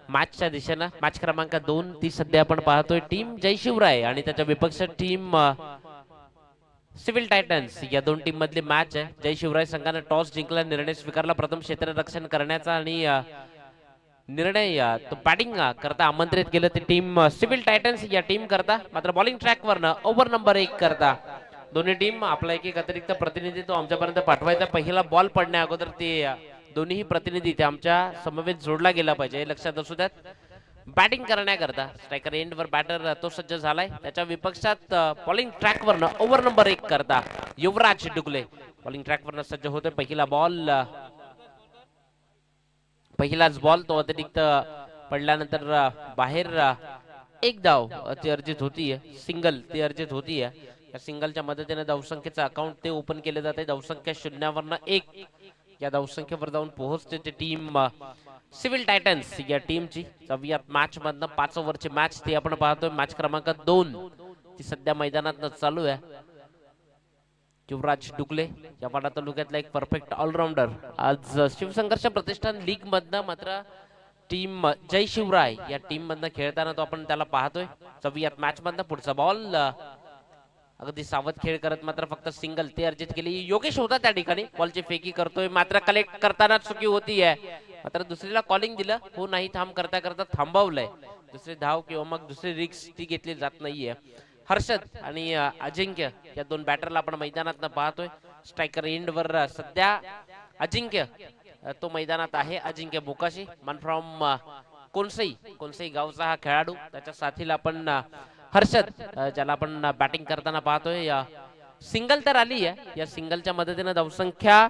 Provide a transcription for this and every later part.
मॅचच्या दिशेनं मॅच क्रमांक 2 ती सध्या आपण पाहतोय टीम जय शिवराय आणि त्याच्या विपक्ष टीम सिव्हिल टायटन्स या दोन टीम मधली मॅच आहे। जय शिवराय संघाने टॉस जिंकला, निर्णय स्वीकारला प्रथम क्षेत्ररक्षण करण्याचा आणि निर्णय तो बॅटिंग करता आमंत्रित केलं ते टीम सिव्हिल टायटन्स या टीम करता। मात्र बॉलिंग ट्रॅक वरनं ओव्हर नंबर 1 करता दोन्ही टीम आपला एक अतिरिक्त प्रतिनिधित्व आमच्यापर्यंत पाठवायचा। पहिला बॉल पडण्या अगोदर ते दोन्ही प्रतिनिधी ते आमच्या समवेत जोडला गेला पाहिजे हे लक्षात असू द्यात। बॅटिंग करण्याकरता स्ट्रायकर एंड वर बॅटर तो सज्ज झालाय, त्याच्या विपक्षात बॉलिंग ट्रॅक वरनं ओव्हर नंबर 1 करता युवराज डुगले बॉलिंग ट्रॅक वरनं सज्ज होतोय। पहिलाच बॉल तो अतिरिक्त पडल्यानंतर बाहेर एक धाव ती अर्जित होतीये, सिंगल ती अर्जित होतीये। या सिंगलच्या मदतीने धावसंख्येचं अकाउंट ते ओपन केले जाते। धावसंख्या 0-1 या धावसंख्येवर जाऊन पोहोचते ते टीम सिव्हिल टायटन्स या टीमची। या मॅच मधनं 5 ओव्हरची मॅच ती आपण पाहतोय। मॅच क्रमांक 2 ती सध्या मैदानात चालू आहे। युवराज डुगले या पाडा तालुक्यातला एक परफेक्ट ऑलराऊंडर आज शिवसंघर्ष प्रतिष्ठान लीग मधनं मात्र टीम जय शिवराय या टीम मधनं खेळताना तो आपण त्याला पाहतोय। या मॅच मधनं पुढचा बॉल अगदी सावध खेळ करत मात्र फक्त सिंगल ते अर्जित केली। योगेश होता त्या ठिकाणी, बॉलची फेकी करतोय मात्र कलेक्ट करताना चुकी होतीये। मात्र दुसरीला कॉलिंग दिलं, हो नाही थांब करता करता थांबवलंय। दुसरी धाव किंवा मग दुसरी रिक्स ती घेतली जात नाहीये। हर्षद आणि अजिंक्य या दोन बॅटरला आपण मैदानात पाहतोय। स्ट्रायकर एंड वर सध्या अजिंक्य तो मैदानात आहे। अजिंक्य मोकाशी मन फ्रॉम कोणसई गावचा हा खेळाडू, त्याच्या साथीला आपण हर्षद ज्याला आपण बॅटिंग करताना पाहतोय। सिंगल तर आली आहे, या सिंगलच्या मदतीने धावसंख्या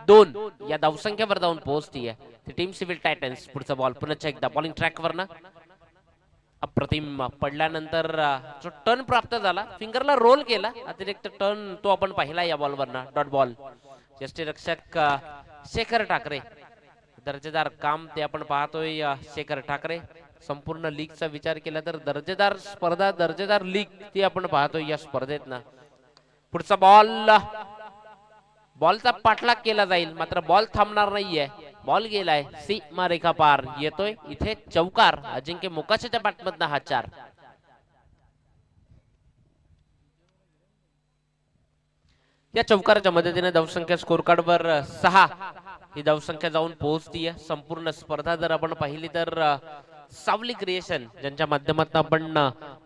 2 या धावसंख्येवर जाऊन पोहोचतीये ती टीम सिव्हिल टायटन्स। पुढचा बॉल पुन्हा एकदा बॉलिंग ट्रॅक वरनं अप्रतिम पडल्यानंतर जो टर्न प्राप्त झाला, फिंगरला रोल केला, अतिरिक्त टर्न तो आपण पाहिला या बॉलवरनं। डॉट बॉल यष्टीरक्षक शेखर ठाकरे दर्जेदार काम ते आपण पाहतोय। शेखर ठाकरे संपूर्ण लीगचा विचार केला तर दर्जेदार स्पर्धा, दर्जेदार लीग ती आपण पाहतोय या स्पर्धेत। पुढचा बॉलचा पाठलाग केला जाईल मात्र बॉल थांबणार नाहीये। बॉल गेलाय सीमा रेखा पार, येतोय इथे चौकार अजिंक्य मोकाशीच्या बॅटमधनं हा 4। या चौकाराच्या मदतीने धावसंख्या स्कोर कार्ड वर 6 ही धावसंख्या जाऊन पोहोचतीये। संपूर्ण स्पर्धा जर आपण पाहिली तर सावली क्रिएशन ज्यांच्या माध्यमातून आपण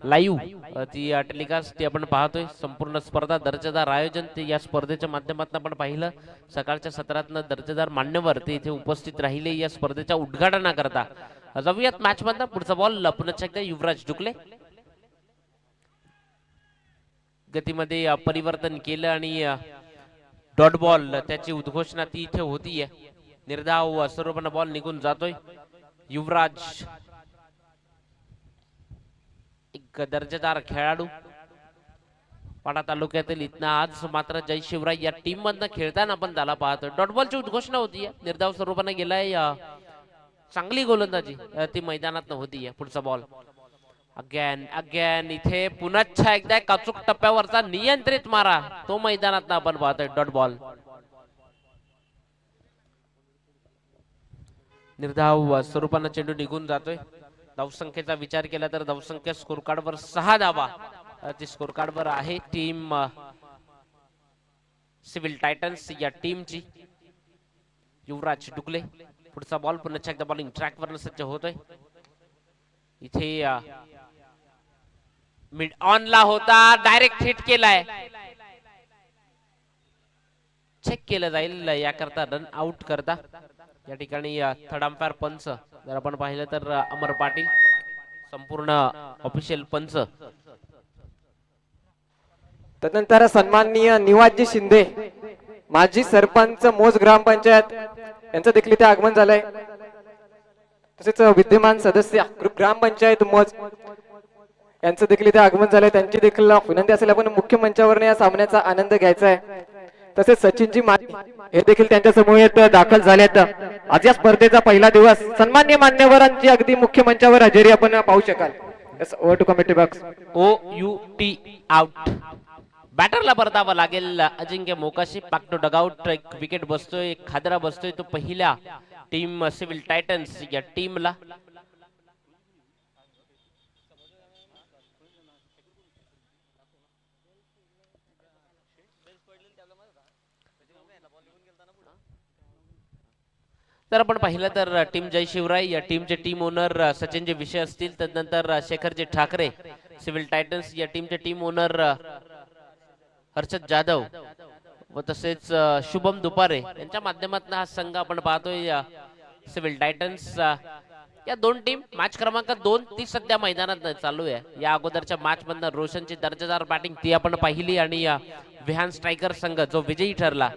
लाईव्ह ती टेलिकास्ट ती आपण पाहतोय। संपूर्ण स्पर्धा दर्जेदार आयोजन ते या स्पर्धेच्या माध्यमातून आपण पाहिलं। सकाळच्या सत्रातनं दर्जेदार मान्यवर ते इथे उपस्थित राहिले या स्पर्धेच्या उद्घाटनाकरता। जाऊयात मॅच मधनं पुढचा बॉल पुन्हा एकदा युवराज डुगले गतीमध्ये परिवर्तन केलं आणि डॉट बॉल त्याची उद्घोषणा ती इथे होतीये। निर्धाव स्वरूपानं बॉल निघून जातोय। युवराज एक दर्जेदार खेळाडू पाडा तालुक्यातील इथनं आज मात्र जय शिवराय या टीम मधनं खेळताना आपण त्याला पाहतोय। डॉट बॉलची उद्घोषणा होतीये, निर्धाव स्वरूपानं गेलाय, चांगली गोलंदाजी ती मैदानात होतीये। पुढचा बॉल अगेन इथे पुन्हा एकदा अचूक टप्प्यावरचा नियंत्रित मारा तो मैदानात आपण पाहतोय। डॉट बॉल निर्धाव स्वरूपानं चेंडू निघून जातोय। धावसंख्येचा विचार केला तर धावसंख्या स्कोर कार्ड वर 6 धावा ती स्कोर कार्ड वर आहे टीम सिव्हिल टायटन्स या टीमची। युवराज डुगले पुढचा बॉल पुन्हा एकदा बॉलिंग ट्रॅक वर सज्ज होतोय। इथे मिड ऑन ला होता, डायरेक्ट हिट केलाय, चेक केलं जाईल याकरता रन आउट करता। या ठिकाणी थर्ड अंपायर पंच जर आपण पाहिलं तर अमर पाटील संपूर्ण ऑफिशियल पंच। तदनंतर सन्माननीय निवाजी शिंदे माजी सरपंच मोज ग्रामपंचायत यांचं देखील इथे आगमन झालंय। तसेच विद्यमान सदस्य ग्रामपंचायत मोज यांचं देखील इथे आगमन झालंय। त्यांची देखील विनंती असेल आपण मुख्य मंचावर या सामन्याचा आनंद घ्यायचा आहे। तसेच सचिनजी हे देखील त्यांच्या समूहात दाखल झालेत। आज या स्पर्धेचा पहिला दिवस, सन्माननीय मान्यवरांची अगदी मुख्य मंचावर हजेरी आपण पाहू शकाल। Over to commentary box. OUT out बॅटरला परतावं लागेल Ajinkya Mokashi. Back to dugout एक विकेट बसतोय, एक खादरा बसतोय तो पहिल्या टीम सिव्हिल टायटन्स या टीमला. तर आपण पाहिलं तर टीम जय शिवराय या टीमचे टीम ओनर सचिनचे विषय असतील, त्यानंतर शेखरजी ठाकरे सिव्हिल टायटन्स या टीमचे टीम ओनर हर्षद जाधव व तसेच शुभम दुपारे यांच्या माध्यमातून हा संघ आपण पाहतोय सिव्हिल टायटन्स. या दोन टीम मॅच क्रमांक 2 ती सध्या मैदानात चालू आहे. या अगोदरच्या मॅच मधनं रोशनची दर्जेदार बॅटिंग ती आपण पाहिली आणि विहान स्ट्रायकर संघ जो विजयी ठरला.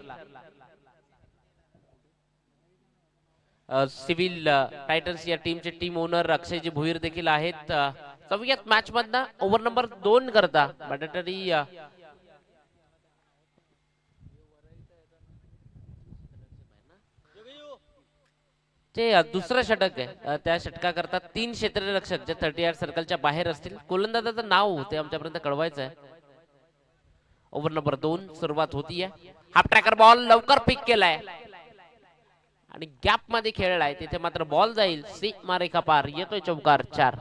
सिव्हिल टायटन्स या टीमचे टीम ओनर अक्षयजी भोईर देखील आहेत. चौथ्यात मॅच मधनं ओव्हर नंबर 2 करता मॅन्डेटरी ते दुसरं षटक आहे. त्या षटका करता 3 क्षेत्ररक्षक जे 38 सर्कलच्या बाहेर असतील. गोलंदाजाचं नाव ते आमच्यापर्यंत कळवायचं आहे. ओव्हर नंबर 2 सुरुवात होतीये. हाफ ट्रॅकर बॉल लवकर पिक केलाय आणि गॅप मध्ये खेळलाय, तिथे मात्र बॉल जाईल सीमा रेखा पार. येतोय चौकार 4.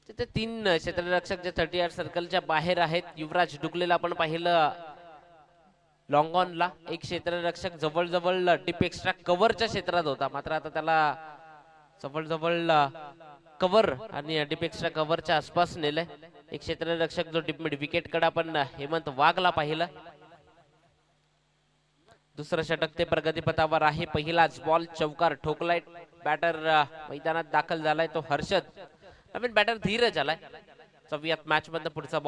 तिथे 3 क्षेत्ररक्षक जे 38 सर्कलच्या बाहेर आहेत. युवराज डुकलेला आपण पाहिलं लॉंग ऑनला. एक क्षेत्ररक्षक जवळजवळ डीप एक्स्ट्रा कव्हरच्या क्षेत्रात होता, मात्र आता त्याला जवळजवळ कव्हर आणि डीप एक्स्ट्रा कव्हरच्या आसपास नेलंय. एक क्षेत्ररक्षक जो डीप मिड विकेट कडे आपण हेमंत वाघला पाहिलं. दुसरं षटक ते प्रगतीपथावर आहे. पहिलाच बॉल चौकार ठोकलाय. बॅटर मैदानात दाखल झालाय तो हर्षद. नवीन बॅटर धीरज आलाय. 4व्या मॅच मध्ये पुढचा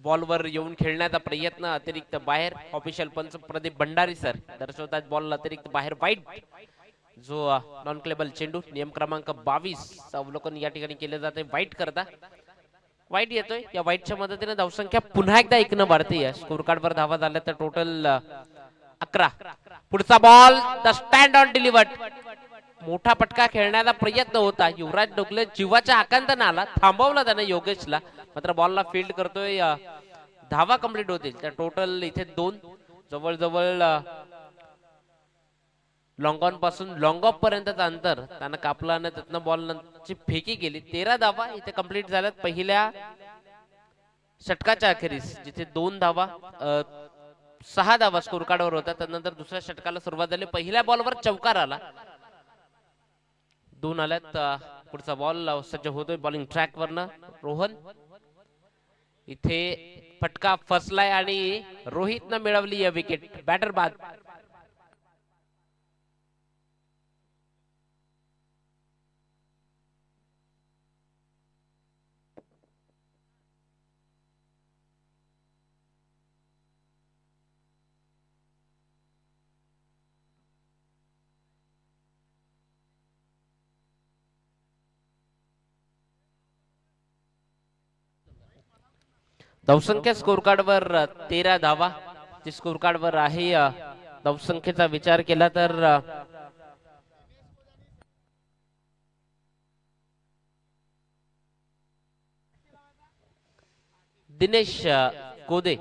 बॉलवर येऊन खेळण्याचा प्रयत्न अतिरिक्त बाहेर. ऑफिशियल पंच प्रदीप भंडारी सर दर्शवतात बॉल अतिरिक्त बाहेर वाईड, जो नॉन क्लेबल चेंडू नियम क्रमांक 22 अवलोकन या ठिकाणी केले जाते. वाईट करता वाईट येतोय. या वाईटच्या मदतीने धावसंख्या पुन्हा एकदा 1 न वाढते. स्कोर कार्ड वर धावा झाल्या तर टोटल 11. पुढचा ball the stand on delivered. मोठा पटका खेळण्याचा प्रयत्न होता. युवराज डोकले जीवाच्या आकांताने आला, थांबवला त्याने योगेशला, मात्र बॉलला फील्ड करतोय. धावा कंप्लीट होतील. त्या टोटल इथे 2. जवळजवळ लॉंग ऑन पासून लॉंग ऑफ पर्यंतचं अंतर त्यानं कापलं आणि त्यातनं बॉलची फेकी केली. 13 धावा इथे कंप्लीट झाल्यात पहिल्या षटकाच्या अखेरीस, जिथे 2 धावा 6 धावा स्कोर कार्डवर होता. त्यानंतर दुसऱ्या षटकाला सुरुवात झाली. पहिल्या बॉलवर चौकार आला. 2 आल्यात. पुढचा बॉल सज्ज होतोय बॉलिंग ट्रॅक वरनं. रोहन इथे फटका फसलाय आणि रोहितनं मिळवली या विकेट. बॅटर बाद. धावसंख्या स्कोर कार्ड वर 13 धावा जी स्कोर कार्ड वर आहे. धावसंख्येचा विचार केला तर दिनेश कोदे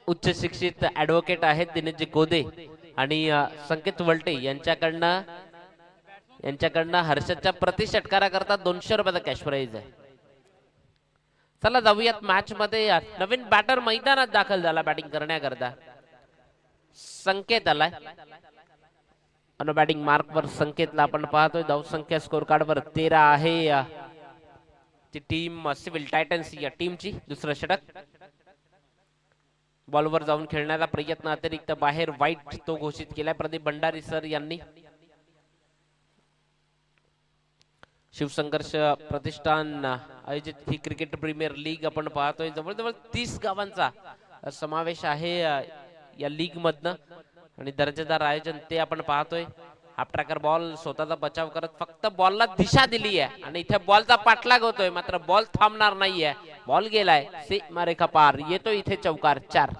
उच्च शिक्षित ऍडव्होकेट आहेत दिनेशजी कोदे, आणि संकेत वलटे यांच्याकडनं हर्षदच्या प्रति षटकारा करता 200 रुपयाचा कॅश प्राइज आहे. चला जाऊयात मॅच मध्ये. नवीन बॅटर मैदानात दाखल झाला बॅटिंग करण्याकरता. संकेत आलाय आणि बॅटिंग मार्क वर संकेतला आपण पाहतोय. धावसंख्या स्कोर कार्ड वर 13 आहे. ती टीम सिव्हिल टायटन्स या टीमची. दुसरं षटक बॉलवर जाऊन खेळण्याचा प्रयत्न अतिरिक्त बाहेर वाईट तो घोषित केलाय प्रदीप भंडारी सर यांनी. शिवसंघर्ष प्रतिष्ठान आयोजित ही क्रिकेट प्रीमियर लीग आपण पाहतोय. जवळजवळ 30 गावांचा समावेश आहे या लीग मधनं आणि दर्जेदार आयोजन ते आपण पाहतोय. हाफ ट्रॅकर बॉल स्वतःचा बचाव करत फक्त बॉलला दिशा दिली आहे आणि इथे बॉलचा पाठलाग होतोय, मात्र बॉल थांबणार नाहीये. बॉल गेलाय सीमारेखा पार. येतो इथे चौकार 4.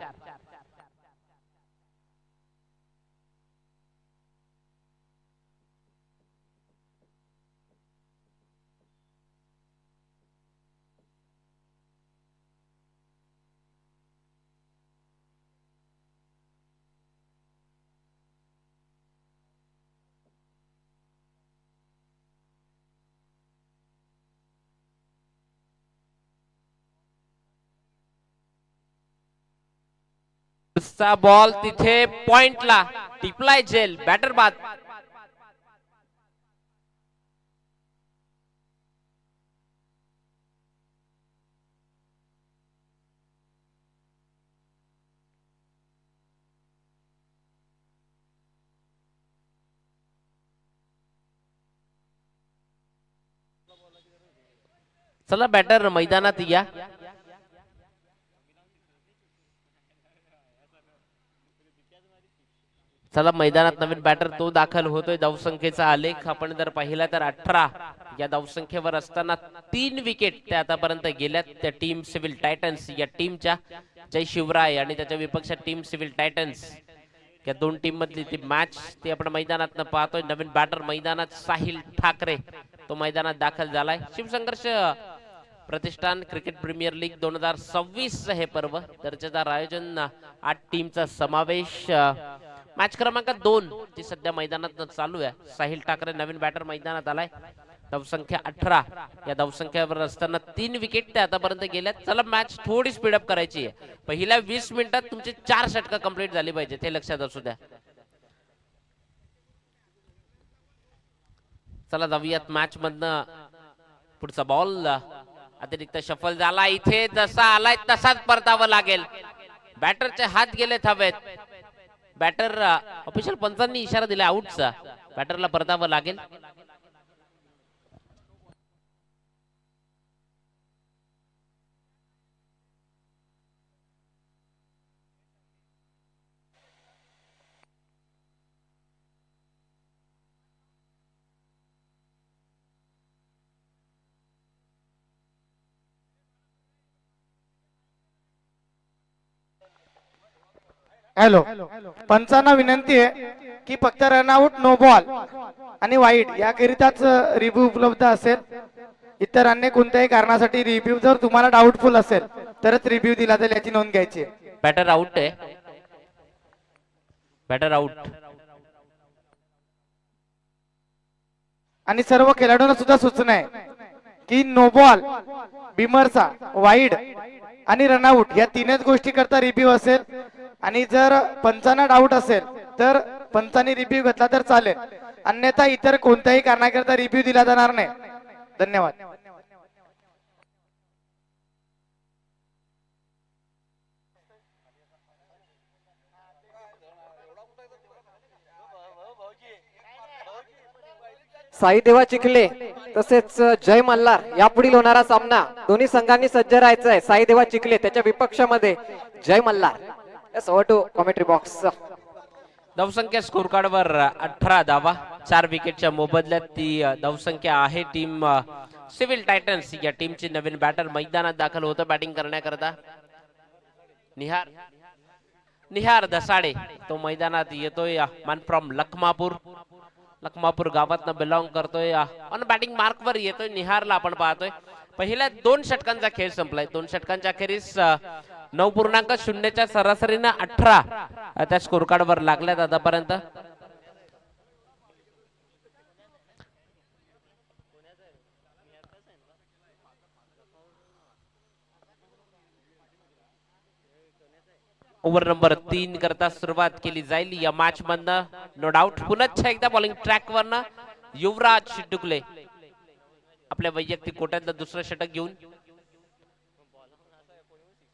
चा बॉल तिथे पॉइंटला टिपलाय झेल बॅटर बाद. चला बॅटर मैदानात या. चला मैदानात नवीन बॅटर तो दाखल होतोय. धावसंख्येचा आलेख आपण जर पाहिला तर 18 या धावसंख्येवर असताना 3 विकेट त्या आतापर्यंत गेल्यात त्या टीम सिव्हिल टायटन्स या टीमच्या. जय शिवराय आणि त्याच्या विपक्षात टीम सिव्हिल टायटन्स या दोन टीम मधली ती मॅच ती आपण मैदानात पाहतोय. नवीन बॅटर मैदानात साहिल ठाकरे तो मैदानात दाखल झालाय. शिवसंघर्ष प्रतिष्ठान क्रिकेट प्रीमियर लीग 2026 हे पर्व दर्जेदार आयोजन 8 टीमचा समावेश. मॅच क्रमांक 2 ती सध्या मैदानात चालू आहे. साहिल ठाकरे नवीन बॅटर मैदानात आलाय. धावसंख्या 18 या धावसंख्येवर असताना 3 विकेट ते आतापर्यंत गेल्यात. चला मॅच थोडी स्पीडअप करायची आहे. पहिल्या 20 मिनिटात तुमचे 4 षटकं कंप्लीट झाली पाहिजे ते लक्षात असू द्या. चला जाऊयात मॅच मधनं. पुढचा बॉल अतिरिक्त शफल झाला. इथे जसा आलाय तसाच परतावं लागेल. बॅटरचे हात गेलेत हवेत. बॅटर ऑफिशियल पंचांनी इशारा दिला आउटचा. बॅटरला परतावं लागेल. हॅलो, पंचांना विनंती आहे की फक्त रनआउट नो बॉल आणि वाईड याकरिताच रिव्ह्यू उपलब्ध असेल. इतर अन्य कोणत्याही कारणासाठी रिव्ह्यू जर तुम्हाला डाऊटफुल असेल तरच रिव्ह्यू दिला जाईल याची नोंद घ्यायची. बॅटर आउट आहे. Batter out. आणि सर्व खेळाडूंना सुद्धा सूचना आहे की नो बॉल, बिमरचा, वाईड आणि रनआउट या तीनच गोष्टी करता रिव्ह्यू असेल. आणि जर पंचांना डाऊट असेल तर पंचांनी रिव्ह्यू घेतला तर चालेल, अन्यथा इतर कोणत्याही कारणाकरता रिव्ह्यू दिला जाणार नाही. धन्यवाद. साई देवा चिखले तसेच जय मल्हार यापुढील होणारा सामना दोन्ही संघांनी सज्ज राहायचं आहे. साई देवा चिखले त्याच्या विपक्षामध्ये Jai Malhar. Over to commentary box. धावसंख्या स्कोर कार्डवर 18 धावा 4 विकेटच्या मोबदल्यात ती धावसंख्या आहे. टीम सिव्हिल टायटन्स या टीमची नवीन बॅटर मैदानात दाखल होतं बॅटिंग करण्याकरता. निहार धसाडे तो मैदानात येतोय. मॅन फ्रॉम लखमापूर गावातनं बिलॉंग करतोय. ऑन बॅटिंग मार्क वर येतोय. निहारला आपण पाहतोय. पहिल्या 2 षटकांचा खेळ संपलाय. 2 षटकांच्या अखेरीस 9.0च्या सरासरीनं 18 त्या स्कोर कार्डवर लागल्यात आतापर्यंत. ओव्हर नंबर 3 करता सुरुवात केली जाईल या मॅच मधनं. नो डाऊट पुन्हा एकदा बॉलिंग ट्रॅक वरनं युवराज डुकले आपल्या वैयक्तिक कोट्यातलं दुसरं षटक घेऊन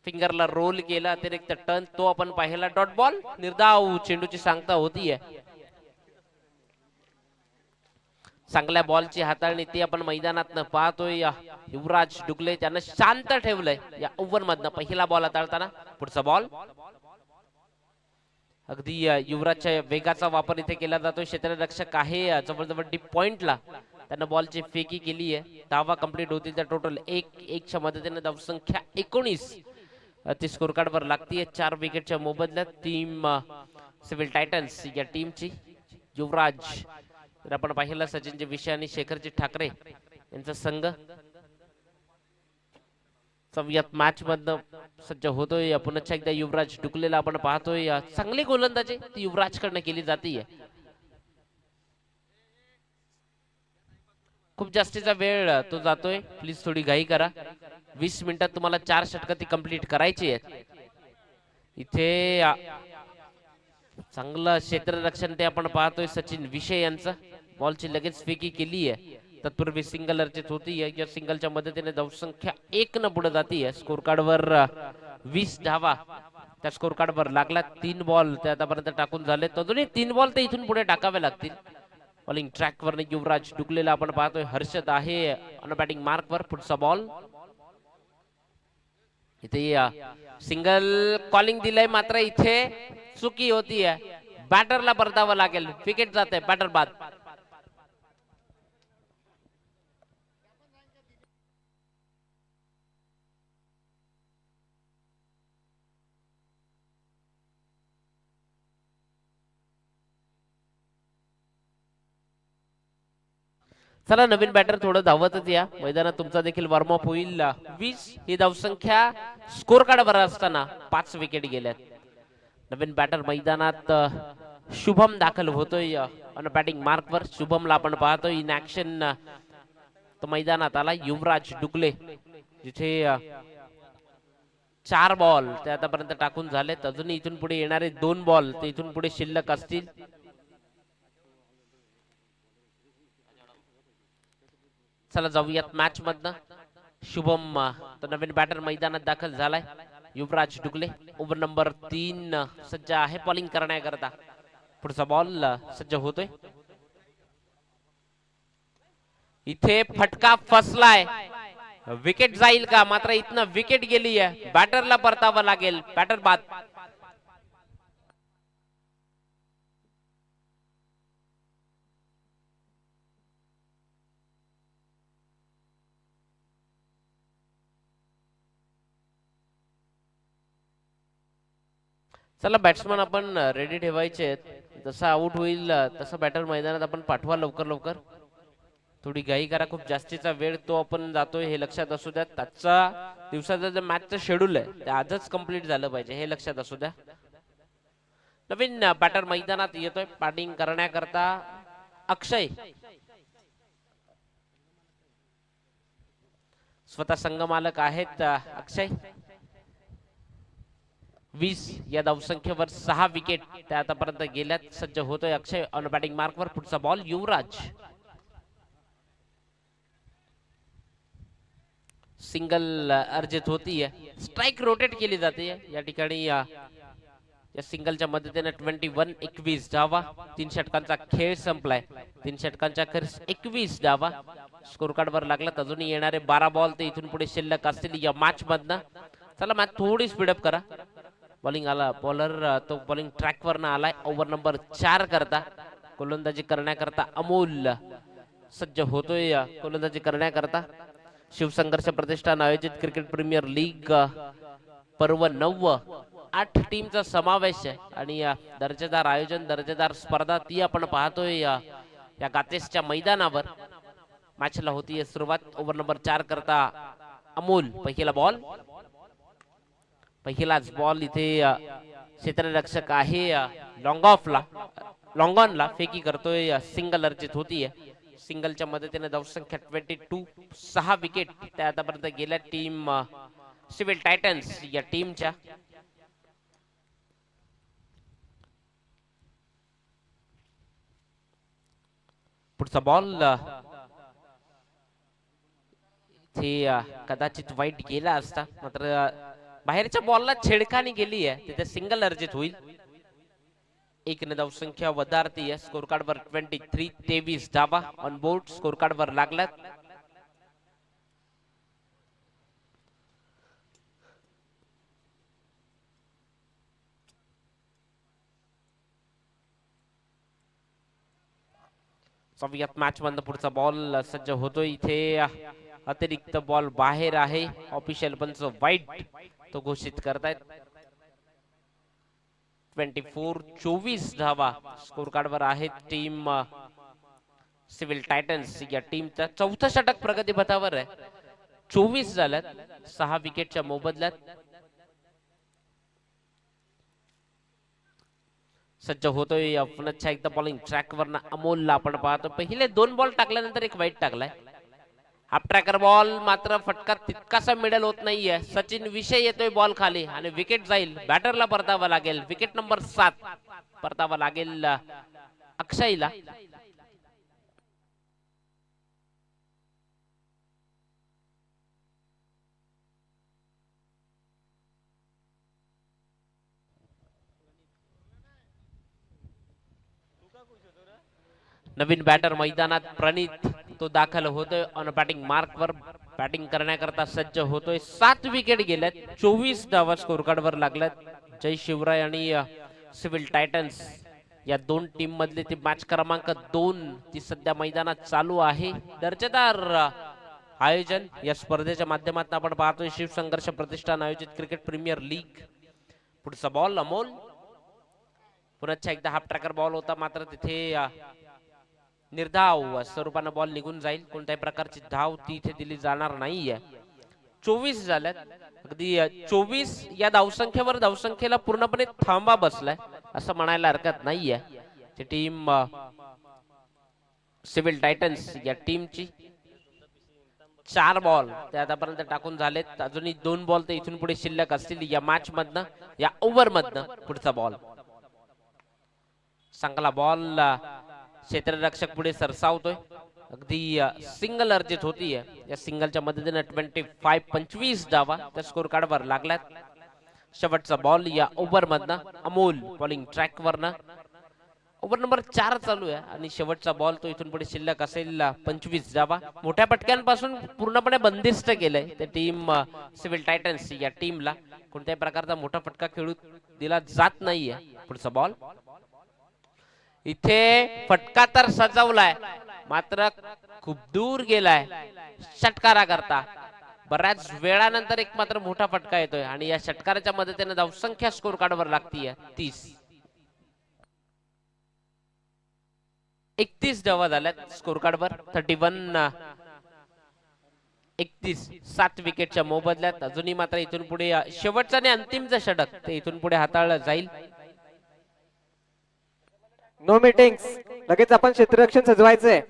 फिंगरला रोल केला. अतिरिक्त टर्न तो आपण पाहिला. डॉट बॉल निर्धाव चेंडूची सांगता होतीये. चांगल्या बॉलची हाताळणी ती आपण मैदानात पाहतोय. युवराज डुगले त्यानं शांत ठेवलंय या ओव्हर मधनं. पहिला बॉल हाताळताना पुढचा बॉल अगदी युवराजच्या वेगाचा वापर इथे केला जातोय. क्षेत्ररक्षक आहे जवळजवळ डीप पॉइंटला. त्यानं बॉलची फेकी केली आहे. धावा कंप्लीट होतील तर टोटल 1-1च्या मदतीने धावसंख्या 19 ती स्कोर कार्डवर लागतीये. 4 विकेटच्या मोबदल्यात टीम सिव्हिल टायटन्स या टीमची युवराज तर आपण पाहिलं सचिनचे विषय आणि शेखरजी ठाकरे यांचा संघ सव्यात मॅच मधनं सज्ज होतोय. पुन्हा एकदा युवराज डुकलेला आपण पाहतोय. चांगली गोलंदाजी ती युवराज कडनं केली जाते. खूप जास्तीचा वेळ तो जातोय. प्लीज थोडी घाई करा. 20 मिनिटात तुम्हाला 4 षटकं ती कंप्लीट करायची आहेत. इथे चांगलं क्षेत्ररक्षण ते आपण पाहतोय सचिन विषय यांचं. बॉलची लगेच फेकी केली आहे. तत्पूर्वी सिंगल अर्जित होती आहे. या सिंगलच्या मदतीने धावसंख्या 1 न पुढे जाती आहे. स्कोर कार्डवर 20 धावा त्या स्कोर कार्डवर लागला. 3 बॉल ते आतापर्यंत टाकून झाले. अजूनही 3 बॉल ते इथून पुढे टाकावे लागतील. बॉलिंग ट्रॅकवर युवराज डुगलेला आपण पाहतोय. हर्षद आहे ऑन बॅटिंग मार्कवर. पुढचा बॉल इथे सिंगल कॉलिंग दिलंय मात्र इथे चुकी होतीये. बॅटरला परतावं लागेल. विकेट जाते बॅटर बाद. चला नवीन बॅटर थोडं धावतच या. मैदानात तुमचा देखील वॉर्मअप होईल. 20 ही धावसंख्या स्कोर कार्डवर असताना 5 विकेट गेल्यात. नवीन बॅटर मैदानात शुभम दाखल होतोय ऑन बॅटिंग मार्कवर. शुभमला आपण पाहतोय इन ऍक्शन. तो मैदानात आला. युवराज डुगले जिथे 4 बॉल ते आतापर्यंत टाकून झालेत. अजूनही इथून पुढे येणारे 2 बॉल ते इथून पुढे शिल्लक असतील. चला जाऊयात मॅच मधनं. शुभम तो नवीन बॅटर मैदानात दाखल झालाय. युवराज डुगले ओव्हर नंबर 3 सज्ज आहे बॉलिंग करण्याकरता. पुढचा बॉल सज्ज होतोय. इथे फटका फसलाय. विकेट जाईल का? मात्र इथनं विकेट गेली आहे. बॅटरला परतावं लागेल. बॅटर बाद. चला बॅट्समन आपण रेडी ठेवायचे. जसा आउट होईल तसा बॅटर मैदानात आपण पाठवा लवकर लवकर. थोडी घाई करा. खूप जास्तीचा वेळ तो आपण जातोय हे लक्षात असू द्या. त्याचा दिवसाचा जे मॅचचं शेड्यूल आहे ते आजच कंप्लीट झालं पाहिजे हे लक्षात असू द्या. नवीन बॅटर मैदानात येतोय बॅटिंग करण्याकरता. अक्षय स्वतः संघ मालक आहेत. अक्षय 20 या धावसंख्येवर 6 विकेट त्या आतापर्यंत गेल्यात. सज्ज होतोय अक्षय ऑन बॅटिंग मार्कवर. पुढचा बॉल युवराज. सिंगल अर्जित होतीये. स्ट्राइक रोटेट केली जाते या ठिकाणी. या सिंगलच्या मदतीने 21 धावा. 3 षटकांचा खेळ संपलाय. 3 षटकांच्या अखेरीस 21 धावा स्कोर कार्डवर लागलात. अजूनही येणारे 12 बॉल ते इथून पुढे शिल्लक असतील या मॅच मधनं. चला मॅच थोडी स्पीडअप करा. बॉलिंग आला. बॉलर तो बॉलिंग ट्रॅकवर ना आलाय. ओव्हर नंबर 4 करता गोलंदाजी करण्याकरता अमोल सज्ज होतोय. गोलंदाजी करण्याकरता शिवसंघर्ष प्रतिष्ठान आयोजित क्रिकेट प्रीमियर लीग पर्व 9 8 टीमचा समावेश आहे. आणि दर्जेदार आयोजन दर्जेदार स्पर्धा ती आपण पाहतोय या गातेसच्या मैदानावर. मॅचला होतीये सुरुवात. ओव्हर नंबर 4 करता अमोल. पहिला बॉल. पहिलाच बॉल इथे क्षेत्ररक्षक आहे लॉंग ऑफला लॉंग ऑनला फेकी करतोय. सिंगल अर्जित होतीये. सिंगलच्या मदतीने धावसंख्या 22 6 विकेट त्या आतापर्यंत गेल्या टीम सिव्हिल टायटन्स या टीमच्या. पुढचा बॉल इथे कदाचित वाईट गेला असता मात्र बाहेरच्या बॉलला छेडखानी गेली आहे. तिथे सिंगल अर्जित होईल. 1 ने धावसंख्या वधारती आहे. स्कोर कार्डवर 23 धावा ऑन बोर्ड स्कोर कार्डवर लागल्यात. सव्यात मॅच मधनं पुढचा बॉल सज्ज होतोय. इथे अतिरिक्त बॉल बाहेर आहे. ऑफिशियल पंच वाईट तो घोषित करतायत. 24 धावा स्कोर कार्डवर आहेत टीम सिव्हिल टायटन्स या टीमचा. 4थं षटक प्रगतीपथावर आहे. 24 झाल्यात 6 विकेटच्या मोबदल्यात. सज्ज होतोय पुन्हा एकदा बॉलिंग ट्रॅकवर अमोलला आपण पाहतो. पहिले 2 बॉल टाकल्यानंतर एक वाईट टाकलाय. हाफ ट्रॅकर बॉल मात्र फटका तितकासा मिडल होत नाहीये. सचिन विषय येतोय बॉल खाली आणि विकेट जाईल. बॅटरला परतावा लागेल. विकेट नंबर 7 परतावा लागेल अक्षयला. नवीन बॅटर मैदानात प्रणित तो दाखल होतोय ऑन बॅटिंग मार्क वर. बॅटिंग करण्याकरता सज्ज होतोय. 7 विकेट गेल्यात. 24 धावा स्कोर कार्ड वर लागल्यात. जय शिवराय आणि सिव्हिल टायटन्स या दोन टीम मधली ती मॅच क्रमांक 2 ती सध्या मैदानात चालू आहे. दर्जेदार आयोजन या स्पर्धेच्या माध्यमातून आपण पाहतोय. शिवसंघर्ष प्रतिष्ठान आयोजित क्रिकेट प्रीमियर लीग. पुढचा बॉल अमोल. पुन्हा एकदा हाफ ट्रॅकर बॉल होता मात्र तिथे निर्धाव स्वरूपानं बॉल निघून जाईल. कोणत्याही प्रकारची धाव ती इथे दिली जाणार नाहीये. 24 झाल्यात. अगदी 24 या धावसंख्येवर धावसंख्येला पूर्णपणे थांबा बसलाय असं म्हणायला हरकत नाहीये. ती टीम सिव्हिल टायटन्स या टीमची 4 बॉल ते आतापर्यंत टाकून झालेत. अजूनही 2 बॉल ते इथून पुढे शिल्लक असतील या मॅच मधनं, या ओव्हर मधनं. पुढचा बॉल चांगला बॉल क्षेत्ररक्षक पुढे सरसावतोय. अगदी सिंगल अर्जित होतीये. या सिंगलच्या मदतीने 25 धावा त्या स्कोर कार्ड वर लागल्यात. शेवटचा बॉल या ओव्हर मधनं अमोल बॉलिंग ट्रॅक वरनं. ओव्हर नंबर 4 चालू आहे आणि शेवटचा बॉल तो इथून पुढे शिल्लक असेल 25 धावा. मोठ्या पटक्यांपासून पूर्णपणे बंदिस्त केलंय त्या टीम सिव्हिल टायटन्स या टीमला. कोणत्याही प्रकारचा मोठा फटका खेळू दिला जात नाहीये. पुढचा बॉल इथे फटका तर सजवलाय मात्र खूप दूर गेलाय षटकारा करता. बऱ्याच वेळानंतर एक मात्र मोठा फटका येतोय आणि या षटकाराच्या मदतीने धावसंख्या स्कोर कार्ड वर लागतीये 30. 31 धावा झाल्यात स्कोर कार्ड वर. 31 31 7 विकेटच्या मोबदल्यात. अजूनही मात्र इथून पुढे शेवटचा आणि अंतिमचं षटक ते इथून पुढे हाताळलं जाईल. No meetings. लगेच आपण क्षेत्ररक्षण सजवायचंय.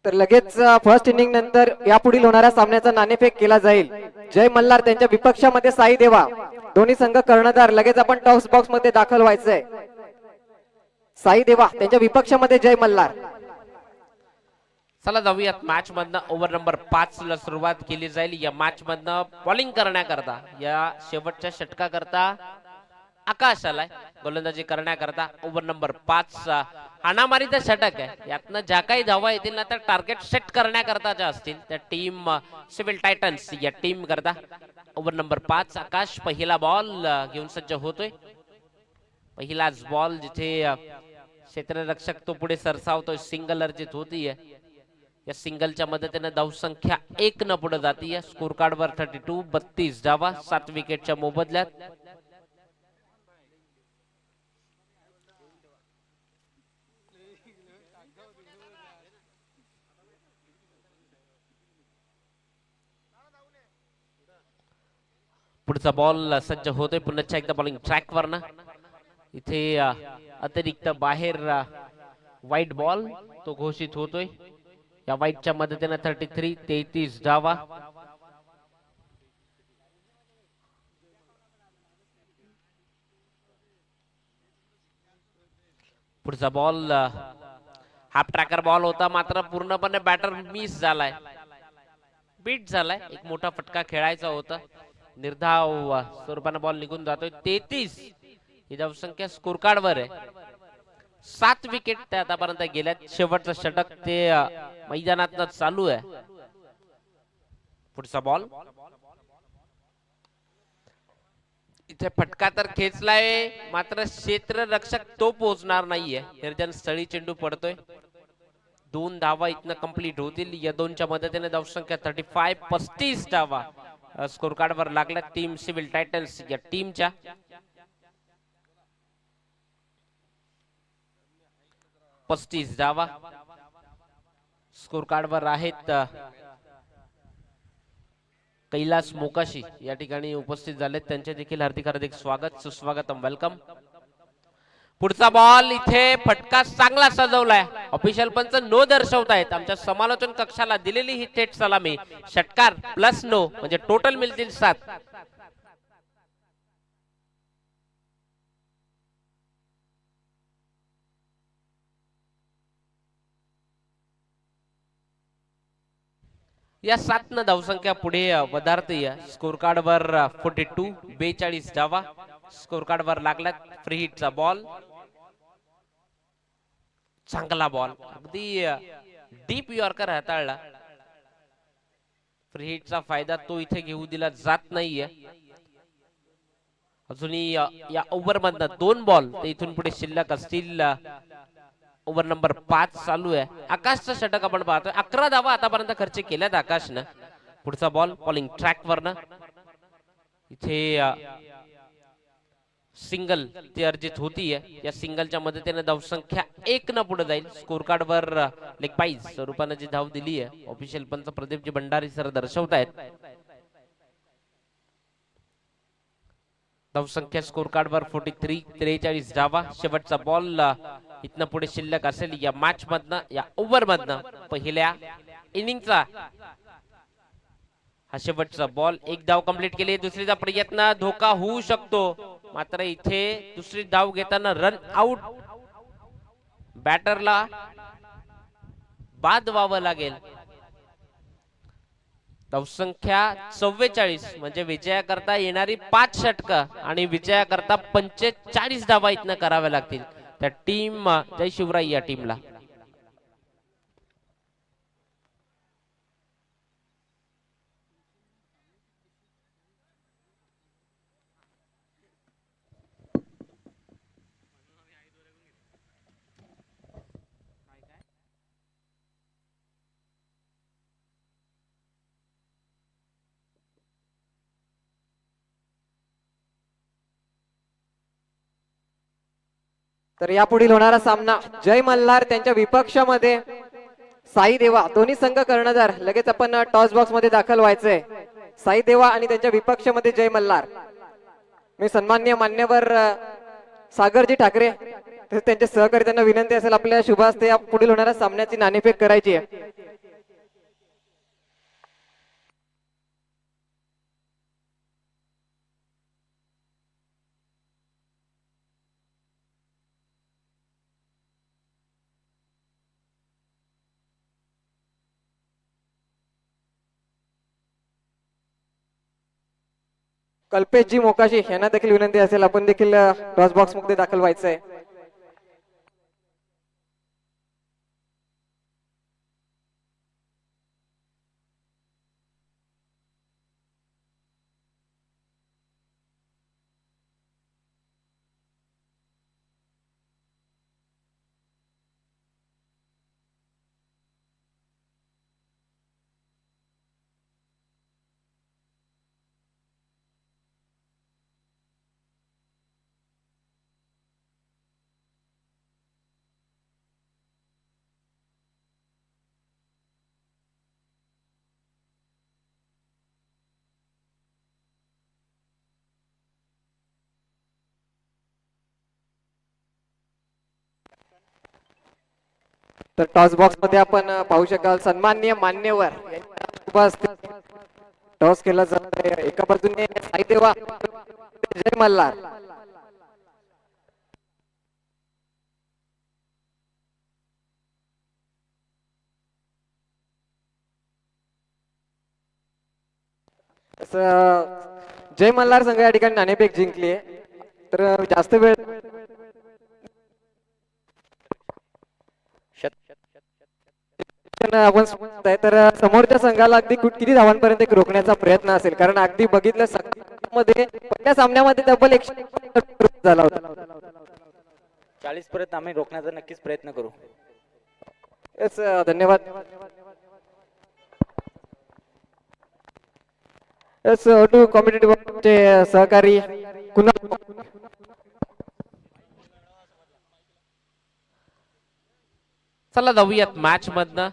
तर लगेच फर्स्ट इनिंग नंतर यापुढील होणाऱ्या सामन्याचा नाणेफेक केला जाईल. जय मल्हार त्यांच्या विपक्षामध्ये साई देवा. दोन्ही संघ कर्णधार. लगेच आपण टॉस बॉक्स मध्ये दाखल व्हायचंय. साई देवा त्यांच्या विपक्षामध्ये जय मल्हार. चला जाऊयात मॅच मधनं. ओव्हर नंबर 5 ला सुरुवात केली जाईल. या मॅच मधनं बॉलिंग करण्याकरता या शेवटच्या षटकाकरता आकाश आलाय गोलंदाजी करण्याकरता. ओव्हर नंबर 5 हाणामारीचा षटक आहे. यातनं ज्या काही धावा येतील ना त्या टार्गेट सेट करण्याकरता ज्या असतील त्या टीम सिव्हिल टायटन्स या टीम करता. ओव्हर नंबर 5 आकाश पहिला बॉल घेऊन सज्ज होतोय. पहिलाच बॉल जिथे क्षेत्ररक्षक तो पुढे सरसावतोय. सिंगल अर्जित होतीये. या सिंगलच्या मदतीने धावसंख्या 1 न पुढे जातीये. स्कोर कार्ड वर 32 32 धावा 7 विकेटच्या मोबदल्यात. पुढचा बॉल सज्ज होतोय पुन्हा एकदा बॉलिंग ट्रॅक वरनं. इथे अतिरिक्त बाहेर व्हाईट बॉल तो घोषित होतोय. या व्हाईटच्या मदतीने 33 33 धावा. पुढचा बॉल हाफ ट्रॅकर बॉल होता मात्र पूर्णपणे बॅटर मिस झालाय. बीट झालाय. एक मोठा फटका खेळायचा होता. निर्धाव स्वरूपाने बॉल निघून जातोय. 33 ही धावसंख्या स्कोर कार्ड वर आहे. 7 विकेट ते आतापर्यंत गेल्यात. शेवटचं षटक ते मैदानात चालू आहे. पुढचा बॉल इथे फटका तर खेचलाय मात्र क्षेत्ररक्षक तो पोहोचणार नाहीये. निर्जन स्थळी चेंडू पडतोय. 2 धावा इथनं कंप्लीट होतील. या 2च्या मदतीने धावसंख्या 35 35 धावा स्कोर कार्ड वर लागल्या टीम सिव्हिल टायटन्स या टीमच्या. पस्तीस धावा स्कोर कार्ड वर आहेत. कैलास मोकाशी या ठिकाणी उपस्थित झालेत. त्यांचे देखील हार्दिक हार्दिक स्वागत सुस्वागतम वेलकम. पुढचा बॉल इथे फटका चांगला सजवलाय. ऑफिशियल पंच नो दर्शवतायत. आमच्या समालोचन कक्षाला दिलेली ही थेट सलामी. षटकार प्लस नो म्हणजे टोटल मिळतील 7. या 7 न धावसंख्या पुढे वधारते. स्कोर कार्ड वर 42 42 धावा स्कोर कार्ड वर लागल्यात. फ्री हिटचा बॉल, चांगला बॉल, अगदी डीप यॉर्कर हाताळला. फ्री हिटचा फायदा तो इथे घेऊ दिला जात नाहीये. अजूनही या ओव्हर मधनं 2 बॉल ते इथून पुढे शिल्लक असतील. ओव्हर नंबर 5 चालू आहे. आकाशचं षटक आपण पाहतोय. 11 धावा आतापर्यंत खर्च केल्यात आकाशनं. पुढचा बॉल बॉलिंग ट्रॅक वरनं इथे सिंगल ती अर्जित होतीये. या सिंगलच्या मदतीने धावसंख्या 1 न पुढे जाईल. स्कोर कार्ड वर लेग बाईज स्वरूपाने जी धाव दिली आहे ऑफिशियल पंच प्रदीपजी भंडारी सर दर्शवतायत. धावसंख्या स्कोर कार्ड वर 43 43 धावा. शेवटचा बॉल इथनं पुढे शिल्लक असेल या मॅच मधनं, या ओव्हर मधनं पहिल्या इनिंगचा हा शेवटचा बॉल. 1 धाव कंप्लीट केली. दुसरीचा प्रयत्न धोका होऊ शकतो, मात्र इथे दुसरी धाव घेताना रन आउट. बॅटरला बाद व्हावं लागेल. धावसंख्या 44 म्हणजे विजयाकरता येणारी 5 षटकं आणि विजयाकरता 45 धावा इथनं कराव्या लागतील त्या टीम जय शिवराय या टीमला. तर यापुढील होणारा सामना जय मल्हार त्यांच्या विपक्षामध्ये साई देवा, दोन्ही संघ कर्णधार. लगेच आपण टॉस बॉक्स मध्ये दाखल व्हायचंय. साई देवा आणि त्यांच्या विपक्षामध्ये जय मल्हार. मी सन्माननीय मान्यवर सागरजी ठाकरे तसेच त्यांचे सहकारी त्यांना विनंती असेल आपल्या शुभ हस्ते या पुढील होणाऱ्या सामन्याची नाणेफेक करायची आहे. कल्पेशजी मोकाशी यांना देखील विनंती असेल आपण देखील टॉस बॉक्स मध्ये दाखल व्हायचंय. तर टॉस बॉक्स मध्ये आपण पाहू शकाल सन्माननीय मान्यवर टॉस केला जात आहे. एका बाजूने साई देवा जय मल्हार. जय मल्हार संघ या ठिकाणी नाणेफेक जिंकली आहे. तर जास्त वेळ आपण तर समोरच्या संघाला अगदी किती धावांपर्यंत रोखण्याचा प्रयत्न असेल, कारण अगदी बघितलं मध्ये पहिल्या सामन्यामध्ये तब्बल 100 झाला होता. 40 पर्यंत आम्ही रोखण्याचा नक्कीच प्रयत्न करू. धन्यवाद. टू कॉम्पिटेटिव्ह सहकारी कुणाल. चला जाऊयात मॅच मधनं.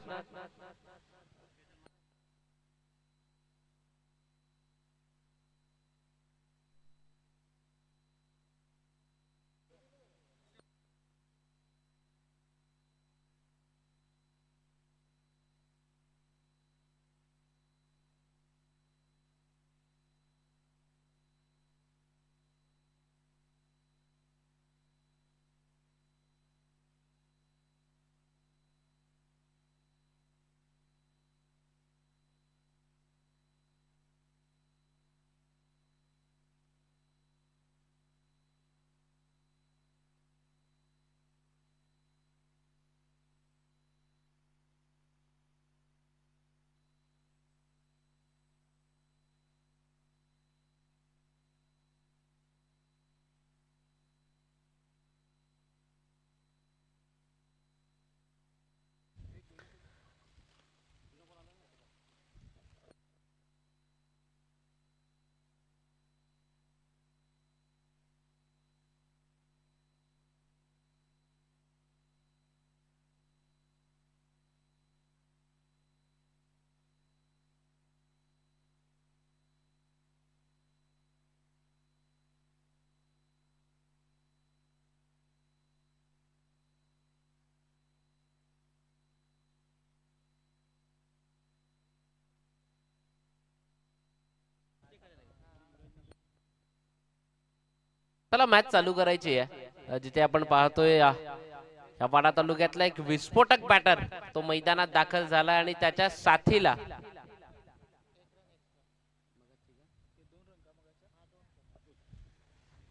चला मॅच चालू करायची आहे. जिथे आपण पाहतोय या वाडा तालुक्यातला एक विस्फोटक बॅटर तो मैदानात दाखल झाला आणि त्याच्या साथीला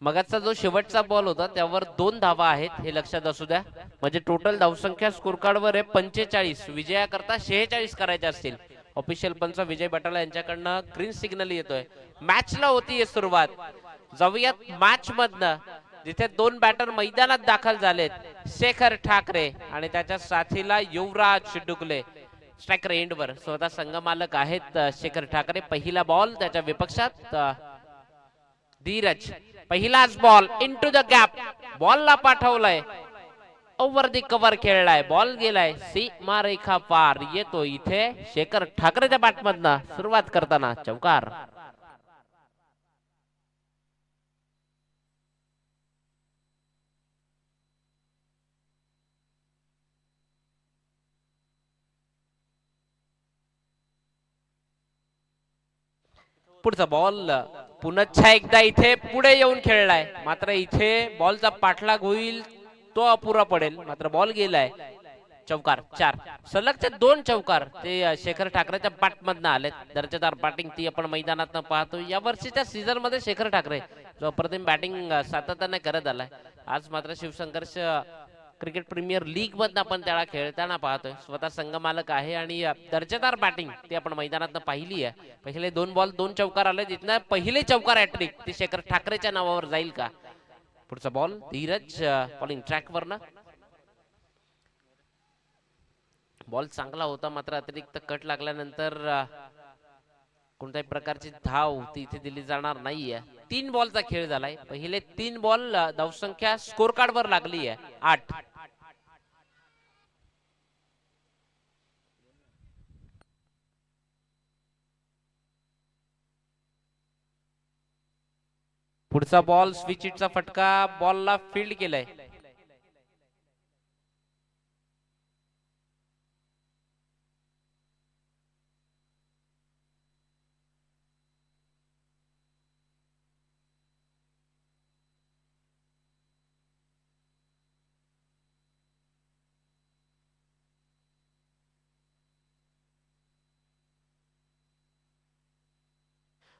मगाचा जो शेवटचा बॉल होता त्यावर 2 धावा आहेत हे लक्षात असू द्या. म्हणजे टोटल धावसंख्या स्कोर कार्ड वर आहे 45. विजयाकरता 46 करायचे असतील. ऑफिशियल पंच विजय बटाला यांच्याकडनं ग्रीन सिग्नल येतोय. मॅचला होतीये सुरुवात. जाऊयात मॅच मधनं जिथे 2 बॅटर मैदानात दाखल झालेत. शेखर ठाकरे आणि त्याच्या साथीला युवराज डुकले. स्ट्रायकर एंडवर स्वतः संघमालक आहेत शेखर ठाकरे. पहिला बॉल त्याच्या विपक्षात धीरज. पहिलाच बॉल इनटू द गॅप. बॉलला पाठवलाय. ओव्हर दी कव्हर खेळलाय. बॉल गेलाय सीमा रेखा पार. येतो इथे शेखर ठाकरेच्या बॅटमधनं सुरुवात करताना चौकार. पुढचा बॉल पुन्हा एकदा इथे पुढे येऊन खेळलाय. मात्र इथे बॉलचा पाठलाग होईल तो अपुरा पडेल. मात्र बॉल गेलाय. चौकार. 4 सलगचे 2 चौकार ते शेखर ठाकरेच्या बॅटमधनं आले. दर्जेदार बॅटिंग ती आपण मैदानात पाहतो. या वर्षीच्या सीझन मध्ये शेखर ठाकरे जो अप्रतिम बॅटिंग सातत्याने करत आलाय. आज मात्र शिवसंघर्ष क्रिकेट प्रीमियर लीग मधनं आपण त्याला खेळताना पाहतोय. स्वतः संघमालक आहे आणि दर्जेदार बॅटिंग ती आपण मैदानात पाहिली आहे. पहिले 2 बॉल 2 चौकार आले. जिथनं पहिले चौकार हॅट्रिक ती शेखर ठाकरेच्या नावावर जाईल का. पुढचा बॉल धीरज बॉलिंग ट्रॅक वरनं. बॉल चांगला होता मात्र अतिरिक्त कट लागल्यानंतर कोणत्याही प्रकारची धाव ती इथे दिली जाणार नाहीये. 3 बॉलचा खेळ झालाय. पहिले 3 बॉल धावसंख्या स्कोर कार्ड वर लागली आहे 8. पुढचा बॉल स्विच हिटचा फटका. बॉलला फील्ड केलाय.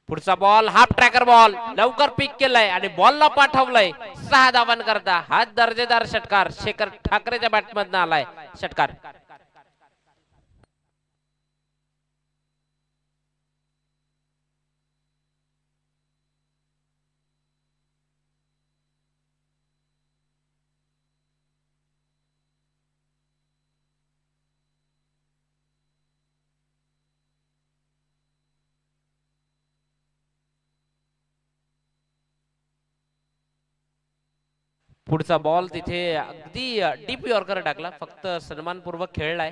पुढचा बॉल हाफ ट्रॅकर बॉल लवकर पिक केलाय आणि बॉलला पाठवलंय 6 धावांकरता. हा दर्जेदार षटकार शेखर ठाकरेच्या बॅटमधनं आलाय. षटकार. पुढचा बॉल तिथे अगदी डीप यॉर्कर टाकला. फक्त सन्मानपूर्वक खेळलाय.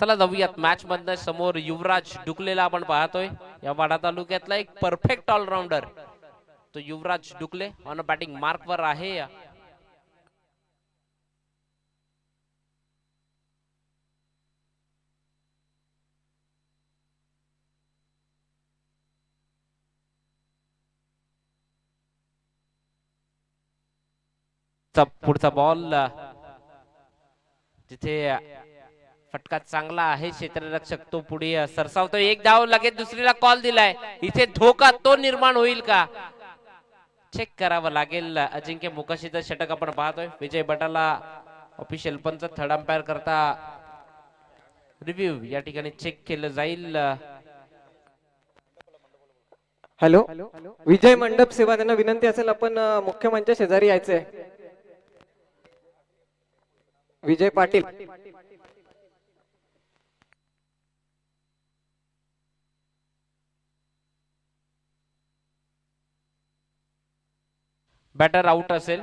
चला जाऊयात मॅच मधनं. समोर युवराज डुकलेला आपण पाहतोय. या वाडा तालुक्यातला एक परफेक्ट ऑलराऊंडर तो युवराज डुकले ऑन बॅटिंग मार्क वर आहे. पुढचा बॉल जिथे फटका चांगला आहे. क्षेत्ररक्षक तो पुढे सरसावतो. एक धाव लगेच दुसरीला कॉल दिलाय. इथे धोका तो निर्माण होईल का चेक करावं लागेल. अजिंक्य मुकाशीचं षटक आपण पाहतोय. विजय बटाला ऑफिशियल पंच थर्ड अंपायर करता रिव्ह्यू या ठिकाणी चेक केलं जाईल. हॅलो, विजय मंडप सेवा त्यांना विनंती असेल आपण मुख्य मंच शेजारी यायचंय. विजय पाटील. बॅटर आउट असेल.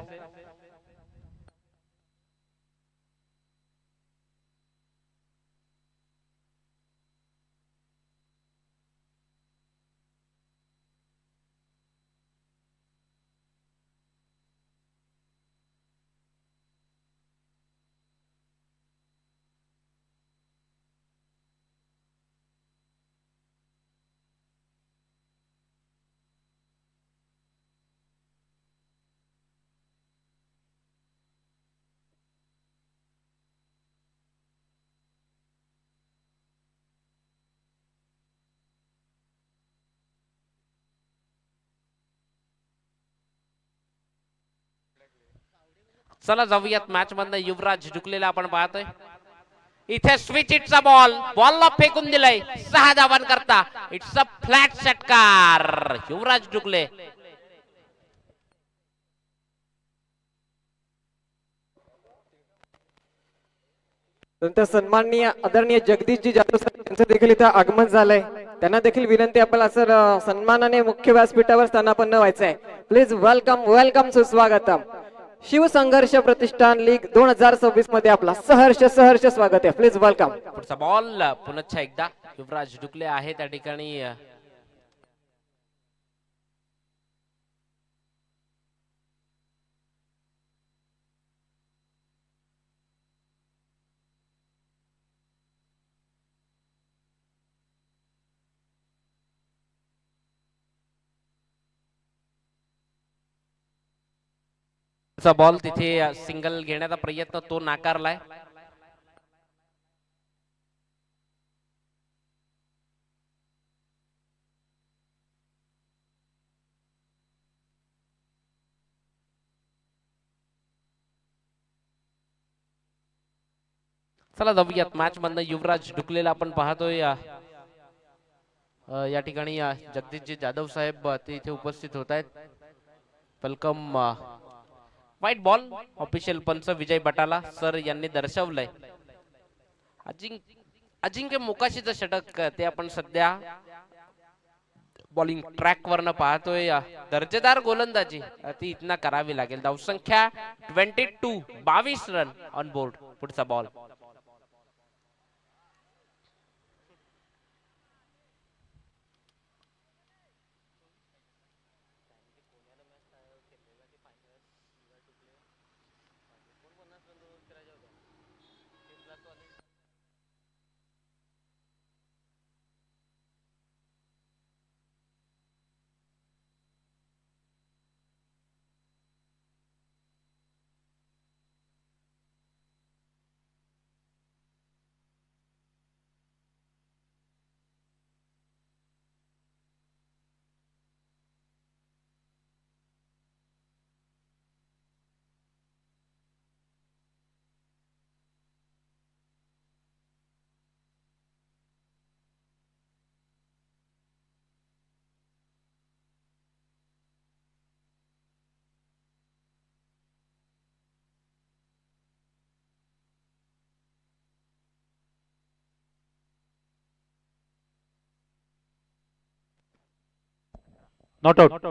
चला जाऊयात मॅच मधनं. युवराज ढुकलेला आपण पाहतोय. इथे स्विच इटचा बॉलला फेकून दिलाय. 6 धावां करता. इट्स अ फ्लॅट षटकार. युवराज ढुकले. नंतर सन्माननीय आदरणीय जगदीशजी जाधव सर यांचं देखील इथं आगमन झालंय. त्यांना देखील विनंती आपल्याला सर सन्मानाने मुख्य व्यासपीठावर स्थानापन्न व्हायचंय. प्लीज वेलकम वेलकम सुस्वागतम. शिवसंघर्ष प्रतिष्ठान लीग 2026 मध्ये आपला सहर्ष सहर्ष स्वागत आहे. Please welcome. पुढचा बॉल पुन्हा एकदा युवराज ढुकले आहे त्या ठिकाणी. बॉल तिथे सिंगल घेण्याचा प्रयत्न तो नाकारलाय. चला जाऊयात मॅच मधनं. युवराज ढुकलेला आपण पाहतोय. या ठिकाणी जगदीशजी जाधव साहेब ते इथे उपस्थित होत आहेत. वेलकम. व्हाईट बॉल ऑफिशियल पंच विजय बटाला सर यांनी दर्शवलंय. अजिंक्य मोकाशीचं षटक ते आपण सध्या बॉलिंग ट्रॅक वरनं पाहतोय. दर्जेदार गोलंदाजी ती इतना करावी लागेल. धावसंख्या 22, 22 रन ऑन बोर्ड. पुढचा बॉल नॉट आउट.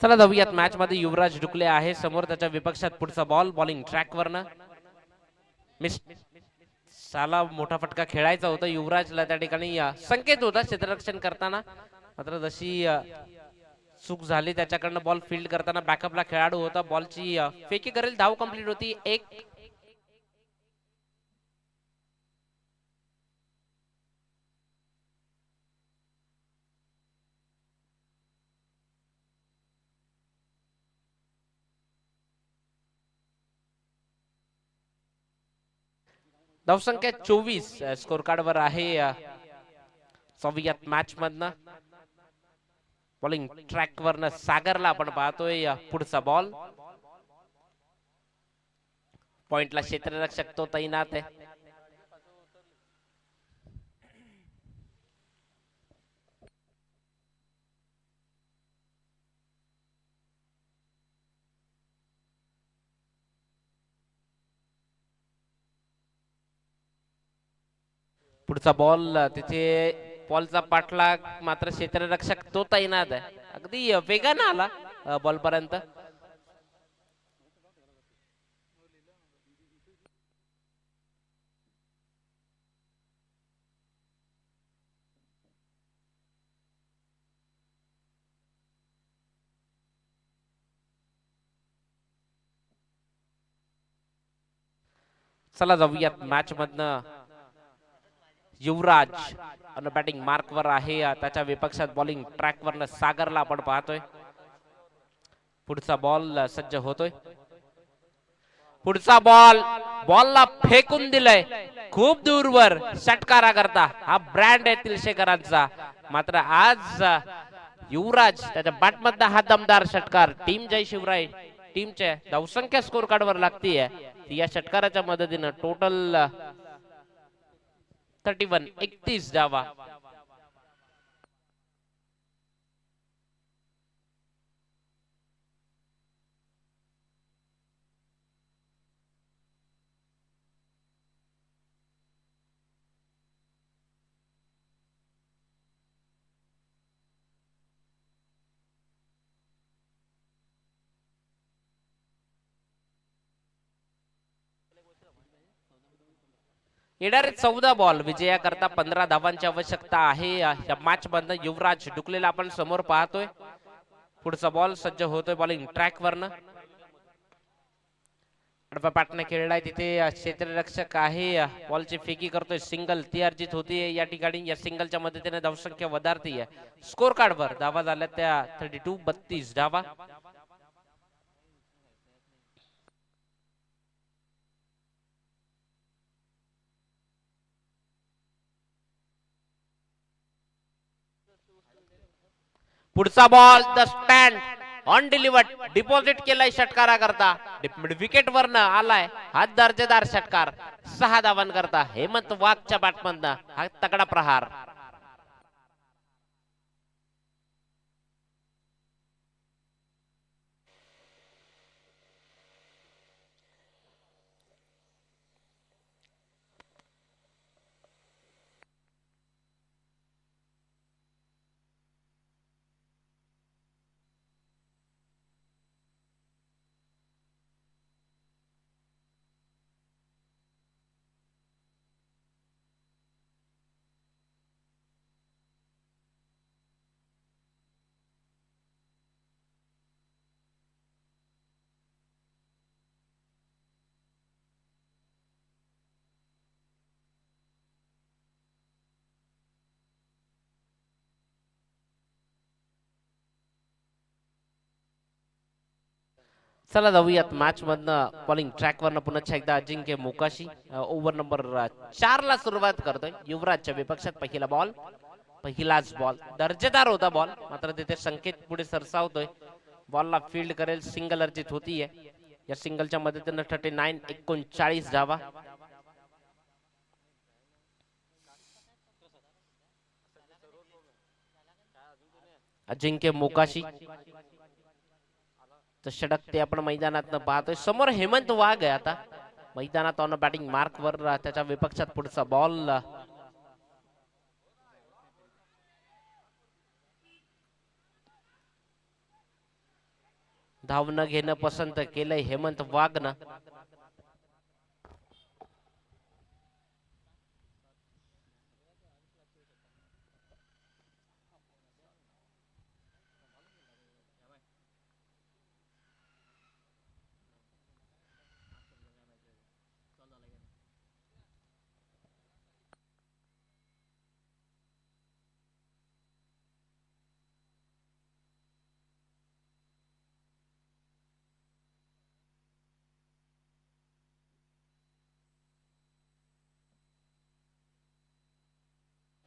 चला जाऊयात मॅच मध्ये. युवराज ढुकले आहे समोर. त्याच्या विपक्षात पुढचा बॉल बॉलिंग ट्रॅक वरनं मिस. साला मोठा फटका खेळायचा होता युवराजला. त्या ठिकाणी संकेत होता क्षेत्ररक्षण करताना. मात्र जशी चूक झाली त्याच्याकडनं बॉल फील्ड करताना बॅकअपला खेळाडू होता बॉलची फेकी करेल धाव कंप्लीट होती एक. धावसंख्या 24 स्कोर कार्ड वर आहे 24 मॅच मधनं. बॉलिंग ट्रॅक वरनं सागरला आपण पाहतोय पुढचा बॉल. पॉइंटला क्षेत्ररक्षक तो तैनात आहे. पुढचा बॉल तिथे बॉलचा पाठलाग मात्र क्षेत्ररक्षक तो तैनात आहे. अगदी वेगानं आला बॉल पर्यंत. चला जाऊयात मॅच मधनं. युवराज बॅटिंग मार्क वर आहे त्याच्या विपक्षात बॉलिंग ट्रॅक वरनं सागरला आपण पाहतोय. पुढचा बॉल सज्ज होतोय. पुढचा बॉल बॉलला फेकून दिलंय खूप दूरवर षटकारा करता. हा ब्रँड आहे तिलशेकरांचा. मात्र आज युवराज त्याच्या बॅट मधला हा दमदार षटकार. टीम जय शिवराय टीमच्या धावसंख्या स्कोर कार्ड वर लागतीये. या षटकाराच्या मदतीनं टोटल 31 धावा. येणारे 14 बॉल विजया करता 15 धावांची आवश्यकता आहे. या मॅच मधनं युवराज डुकलेला आपण समोर पाहतोय. पुढचा बॉल सज्ज होतोय बॉलिंग ट्रॅक वरनं. आडव्या बॅटने खेळलाय तिथे क्षेत्ररक्षक आहे. बॉलची फेकी करतोय सिंगल ती अर्जित होतीये या ठिकाणी. या सिंगलच्या मदतीने धावसंख्या वधारतीये. स्कोर कार्ड वर धावा झाल्या त्या 32 धावा. पुढचा ball the stand on delivered deposit केलाय षटकारा करता. विकेट वरनं आलाय हा दर्जेदार षटकार. 6 धावांकरता हेमंत वाघच्या बॅटमधनं हा तगडा प्रहार. चला जाऊयात मॅच मधनं. बॉलिंग ट्रॅक वरनं पुन्हा एकदा अजिंक्य मोकाशी ओव्हर नंबर 4 ला सुरुवात करतोय. युवराजच्या विपक्षात पहिला बॉल. पहिलाच बॉल दर्जेदार होता बॉल. मात्र तिथे संकेत पुढे सरसावतोय. बॉलला फील्ड करेल सिंगल अर्जित होतीये. या सिंगलच्या मदतीनं 39 धावा. अजिंक्य मोकाशी षटक ते आपण मैदानात पाहतोय. समोर हेमंत वाघ आहे आता मैदानात ऑन बॅटिंग मार्क वर. त्याच्या विपक्षात पुढचा बॉल. धावणं घेणं पसंत केलंय हेमंत वाघनं.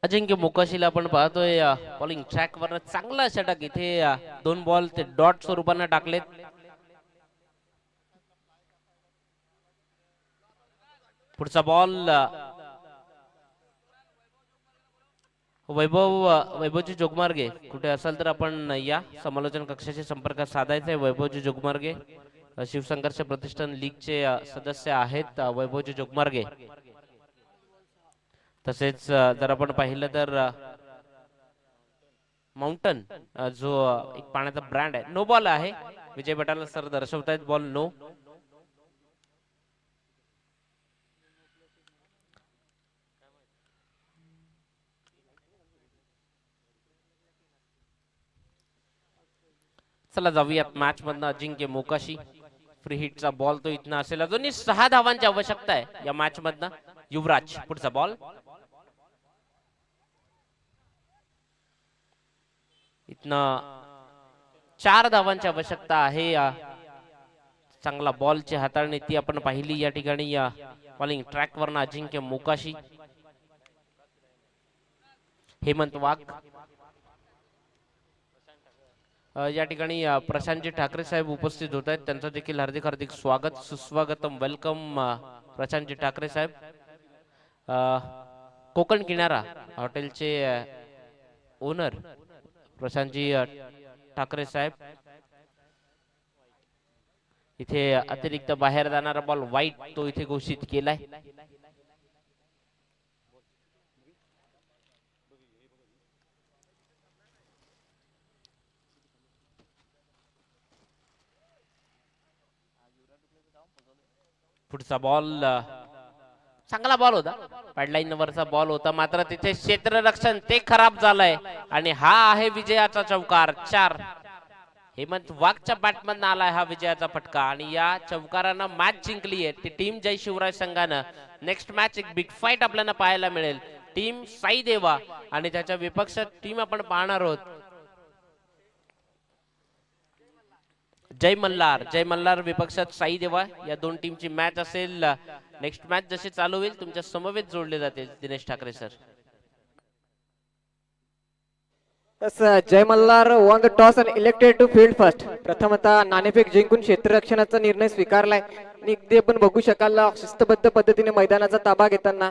अजिंक्य मोकाशीला आपण पाहतोय बॉलिंग ट्रॅक वर चांगला षटक इथे 2 बॉल ते डॉट स्वरूपाने टाकलेत. पुढचा बॉल वैभवजी जोगमार्गे कुठे असाल तर आपण या समालोचन कक्षाशी संपर्क साधायचा आहे. वैभवजी जोगमार्गे शिवसंघर्ष प्रतिष्ठान लीगचे सदस्य आहेत वैभवजी जोगमार्गे. तसेच जर आपण पाहिलं तर माउंटन जो एक पाण्याचा ब्रँड आहे. नो बॉल आहे. विजय बटाला सर दर्शवतायत बॉल नो. चला जाऊयात मॅच मधनं. अजिंक्य मोकाशी फ्री हिटचा बॉल तो इथनं असेल. अजूनही 6 धावांची आवश्यकता आहे या मॅच मधनं. युवराज पुढचा बॉल इथनं 4 धावांची आवश्यकता आहे. चांगला बॉलची हाताळणी ती आपण पाहिली या ठिकाणी. बॉलिंग ट्रॅक वरनं अजिंक्य मोकाशी. हेमंत वाघ या ठिकाणी प्रशांतजी ठाकरे साहेब उपस्थित होत आहेत. त्यांचं देखील हार्दिक हार्दिक स्वागत सुस्वागतम वेलकम प्रशांतजी ठाकरे साहेब. कोकण किनारा हॉटेलचे ओनर प्रशांतजी ठाकरे साहेब. इथे अतिरिक्त बाहेर जाणारा बॉल वाईट तो इथे घोषित केलाय. पुढचा बॉल चांगला बॉल होता. पॅडलाईन वरचा बॉल होता मात्र तिथे क्षेत्ररक्षण ते खराब झालंय आणि हा आहे विजयाचा चौकार. 4 हेमंत वाघच्या बॅटमधून आलाय हा विजयाचा फटका आणि या चौकारानं मॅच जिंकली आहे ती टीम जय शिवराय संघानं. नेक्स्ट मॅच एक बिग फाईट आपल्याला पाहायला मिळेल. टीम साई देवा आणि त्याच्या विपक्ष टीम आपण पाहणार आहोत जय मल्हार विपक्षात साई देवा. या 2 टीमची मॅच असेल. नेक्स्ट मॅच जशी चालू होईल तुमच्या समवेत जोडले जाते Dinesh Thackeray sir. Jai Malhar won the toss and elected to field first. प्रथमतः नाणेफेक जिंकून क्षेत्ररक्षणाचा निर्णय स्वीकारलाय आणि इथे आपण बघू शकाल शिस्तबद्ध पद्धतीने मैदानाचा ताबा घेताना